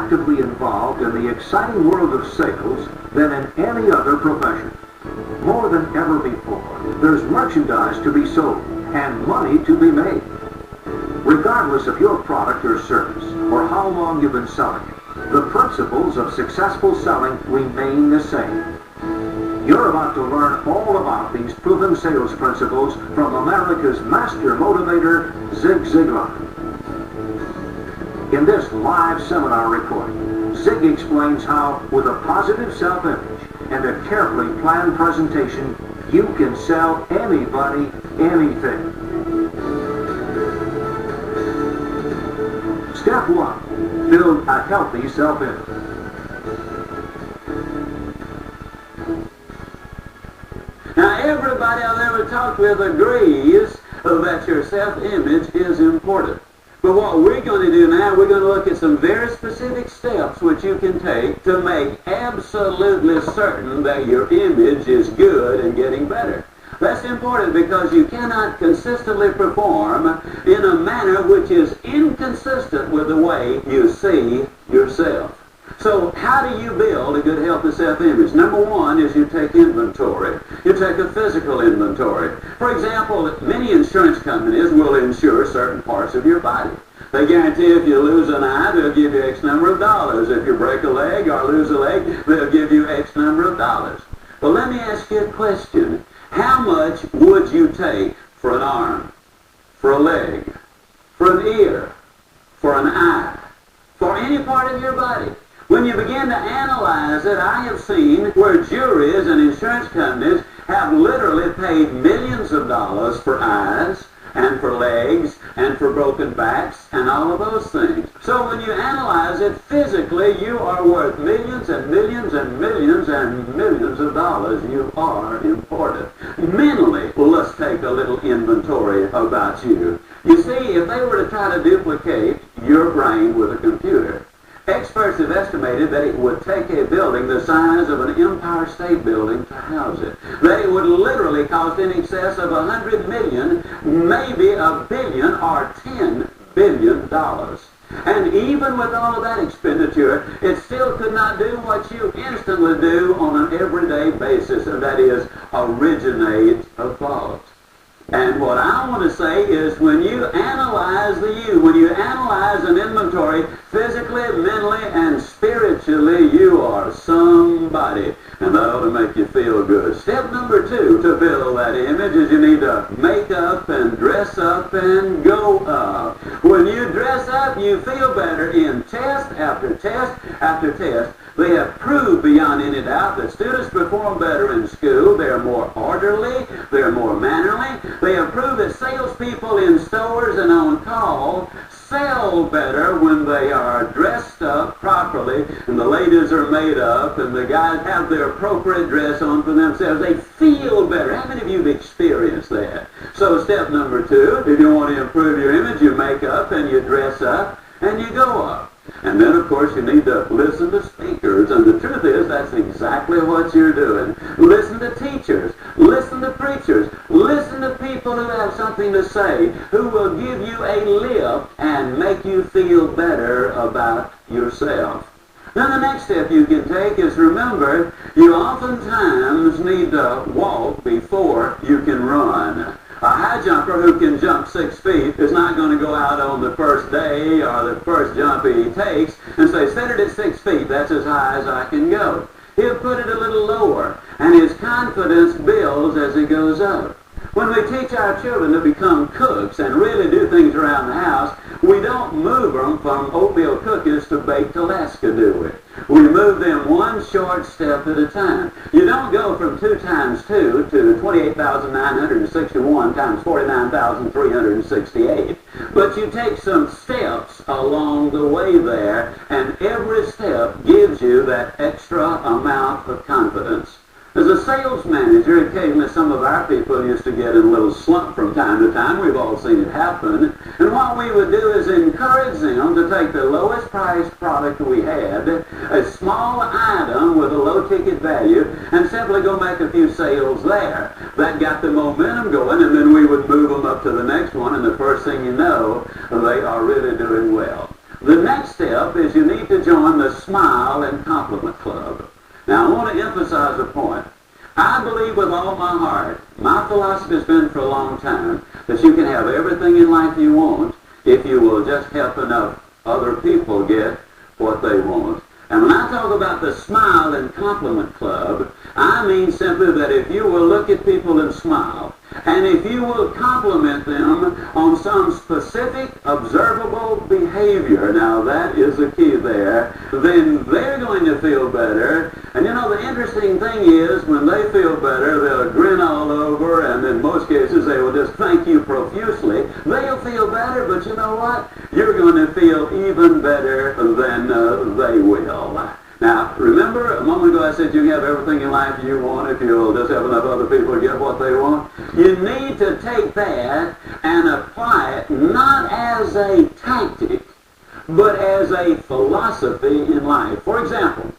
actively involved in the exciting world of sales than in any other profession. More than ever before, there's merchandise to be sold and money to be made. Regardless of your product or service or how long you've been selling it, the principles of successful selling remain the same. You're about to learn all about these proven sales principles from America's master motivator, Zig Ziglar. In this live seminar recording, Zig explains how, with a positive self-image and a carefully planned presentation, you can sell anybody anything. Step 1. Build a healthy self-image. Now, everybody I've ever talked with agrees that your self-image is important. But what we're going to do now, we're going to look at some very specific steps which you can take to make absolutely certain that your image is good and getting better. That's important because you cannot consistently perform in a manner which is inconsistent with the way you see yourself. So how do you build a good, healthy self-image? Number one is you take inventory. You take a physical inventory. For example, many insurance companies will insure certain parts of your body. They guarantee if you lose an eye, they'll give you X number of dollars. If you break a leg or lose a leg, they'll give you X number of dollars. Well, let me ask you a question. How much would you take for an arm, for a leg, for an ear, for an eye, for any part of your body? When you begin to analyze it, I have seen where juries and insurance companies have literally paid millions of dollars for eyes and for legs and for broken backs and all of those things. So when you analyze it physically, you are worth millions and millions and millions and millions of dollars. You are important. Mentally, let's take a little inventory about you. You see, if they were to try to duplicate your brain with a computer, experts have estimated that it would take a building the size of an Empire State Building to house it. That it would literally cost in excess of $100 million, maybe $1 billion or $10 billion. And even with all of that expenditure, it still could not do what you instantly do on an everyday basis, and that is originate a thought. And what I want to say is when you analyze the you, when you analyze an inventory, physically, mentally, and spiritually, you are somebody. And that ought to make you feel good. Step number 2 to build that image is you need to make up and dress up and go up. When you dress up, you feel better in test after test after test. They have proved beyond any doubt that students perform better in school. They're more orderly. They're more mannerly. They have proved that salespeople in stores and on call sell better when they are dressed up properly and the ladies are made up and the guys have their appropriate dress on for themselves. They feel better. How many of you have experienced that? So step number 2, if you want to improve your image, you make up and you dress up and you go up. And then, of course, you need to listen to speakers. And the truth is, that's exactly what you're doing. Listen to teachers. Listen to preachers. Listen to people who have something to say, who will give you a lift and make you feel better about yourself. Then the next step you can take is remember, you oftentimes need to walk before you can run. A high jumper who can jump 6 feet is not going to go out on the first day or the first jump he takes and say, set it at 6 feet, that's as high as I can go. He'll put it a little lower, and his confidence builds as he goes up. When we teach our children to become cooks and really do things around the house, we don't move them from oatmeal cookies to baked Alaska, do we? We move them one short step at a time. You don't go from 2 times 2 to 28,961 times 49,368. But you take some steps along the way there, and every step gives you that extra amount of confidence. As a sales manager, occasionally some of our people used to get in a little slump from time to time. We've all seen it happen. And what we would do is encourage them to take the lowest priced product we had, a small item with a low ticket value, and simply go make a few sales there. That got the momentum going, and then we would move them up to the next one, and the first thing you know, they are really doing well. The next step is you need to join the Smile and Compliment Club. Now, I want to emphasize a point. I believe with all my heart, my philosophy has been for a long time, that you can have everything in life you want if you will just help enough other people get what they want. And when I talk about the Smile and Compliment Club, I mean simply that if you will look at people and smile, and if you will compliment them on some specific observable behavior, now that is the key there, then they're going to feel better. And you know, the interesting thing is, when they feel better, they'll grin all over, and in most cases they will just thank you profusely. They'll feel better, but you know what? You're going to feel even better than they will. Now, remember a moment ago I said you can have everything in life you want if you'll just have enough other people to get what they want? You need to take that and apply it not as a tactic, but as a philosophy in life. For example,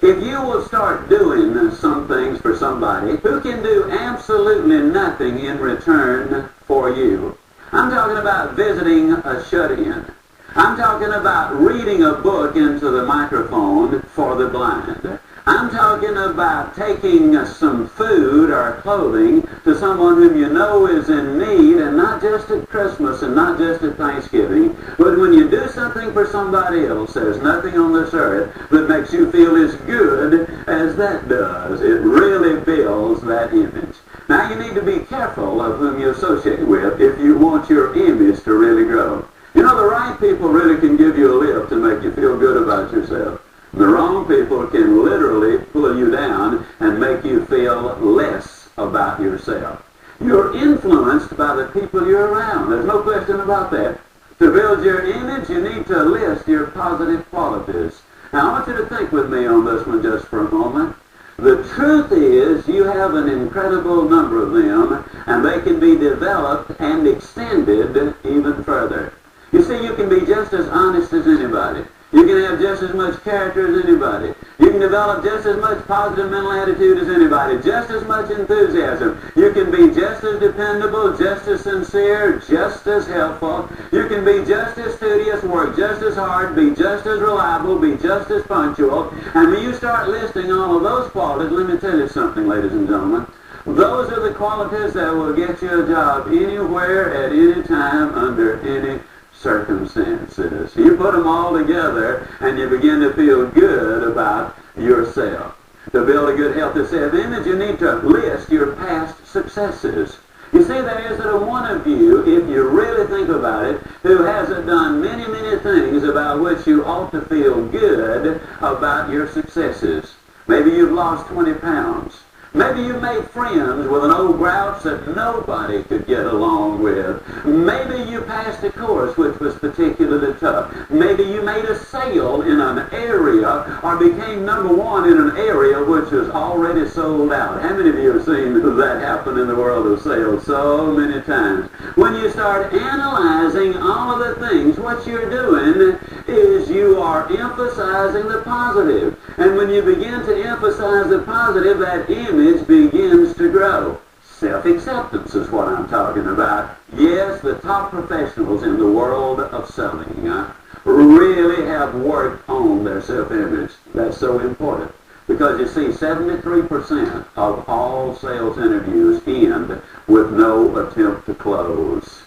if you will start doing some things for somebody who can do absolutely nothing in return for you. I'm talking about visiting a shut-in. I'm talking about reading a book into the microphone for the blind. I'm talking about taking some food or clothing to someone whom you know is in need, and not just at Christmas and not just at Thanksgiving, but when you do something for somebody else, there's nothing on this earth that makes you feel as good as that does. It really builds that image. Now, you need to be careful of whom you associate with if you want your image to really grow. You know, the right people really can give you a lift to make you feel good about yourself. The wrong people can literally pull you down and make you feel less about yourself. You're influenced by the people you're around. There's no question about that. To build your image, you need to list your positive qualities. Now, I want you to think with me on this one just for a moment. The truth is, you have an incredible number of them, and they can be developed and extended even further. You see, you can be just as honest as anybody. You can have just as much character as anybody. You can develop just as much positive mental attitude as anybody, just as much enthusiasm. You can be just as dependable, just as sincere, just as helpful. You can be just as studious, work just as hard, be just as reliable, be just as punctual. And when you start listing all of those qualities, let me tell you something, ladies and gentlemen. Those are the qualities that will get you a job anywhere, at any time, under any circumstances. You put them all together and you begin to feel good about yourself. To build a good, healthy self-image, you need to list your past successes. You see, there isn't one of you, if you really think about it, who hasn't done many, many things about which you ought to feel good about your successes. Maybe you've lost 20 pounds. Maybe you made friends with an old grouch that nobody could get along with. Maybe you passed a course which was particularly tough. Maybe you made a sale in an area or became number one in an area which was already sold out. How many of you have seen that happen in the world of sales so many times? When you start analyzing all of the things, what you're doing is you are emphasizing the positive. And when you begin to emphasize the positive, that image begins to grow. Self-acceptance is what I'm talking about. Yes, the top professionals in the world of selling really have worked on their self-image. That's so important. Because you see, 73% of all sales interviews end with no attempt to close.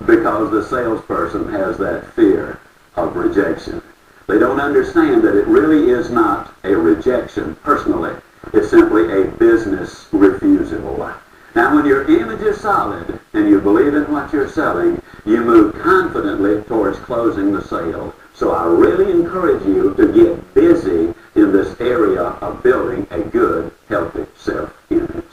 Because the salesperson has that fear of rejection. They don't understand that it really is not a rejection personally. It's simply a business refusal. Now, when your image is solid and you believe in what you're selling, you move confidently towards closing the sale. So I really encourage you to get busy in this area of building a good, healthy self-image.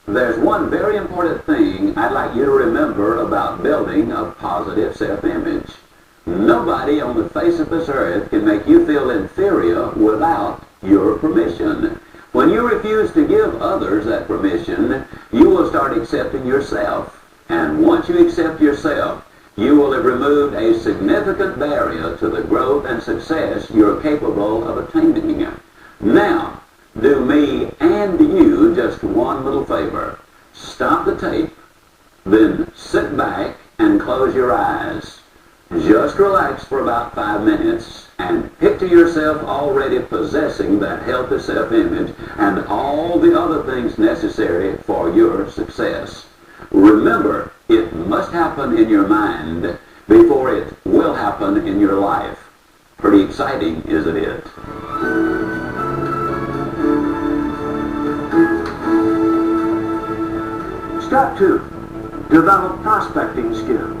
There's one very important thing I'd like you to remember about building a positive self-image. Nobody on the face of this earth can make you feel inferior without your permission. When you refuse to give others that permission, you will start accepting yourself. And once you accept yourself, you will have removed a significant barrier to the growth and success you're capable of attaining. Now, do me and you just one little favor. Stop the tape, then sit back and close your eyes. Just relax for about 5 minutes and picture yourself already possessing that healthy self-image and all the other things necessary for your success. Remember, it must happen in your mind before it will happen in your life. Pretty exciting, isn't it? Step 2. Develop prospecting skills.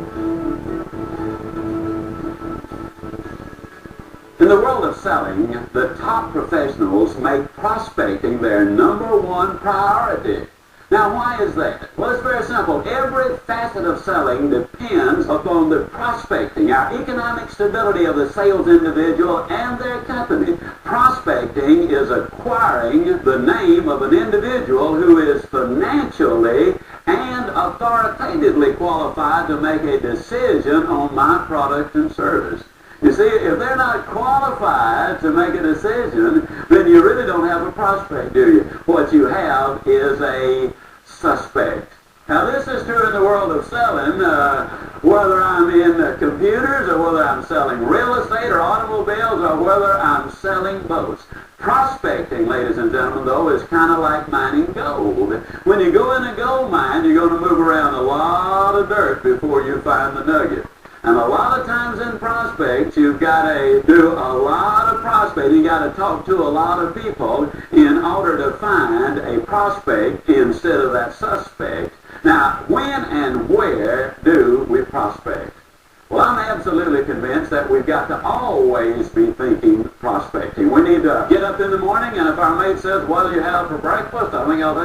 In the world of selling, the top professionals make prospecting their #1 priority. Now, why is that? Well, it's very simple. Every facet of selling depends upon the prospecting, our economic stability of the sales individual and their company. Prospecting is acquiring the name of an individual who is financially and authoritatively qualified to make a decision on my product and service. You see, if they're not qualified to make a decision, then you really don't have a prospect, do you? What you have is a suspect. Now, this is true in the world of selling, whether I'm in computers or whether I'm selling real estate or automobiles or whether I'm selling boats. Prospecting, ladies and gentlemen, though, is kind of like mining gold. When you go in a gold mine, you're going to move around a lot of dirt before you find the nugget. And a lot of times in prospects, you've got to do a lot of prospecting. You've got to talk to a lot of people in order to find a prospect instead of that suspect. Now, when and where do we prospect? Well, I'm absolutely convinced that we've got to always be thinking prospecting. We need to get up in the morning, and if our mate says, "What do you have for breakfast?" I think I'll think,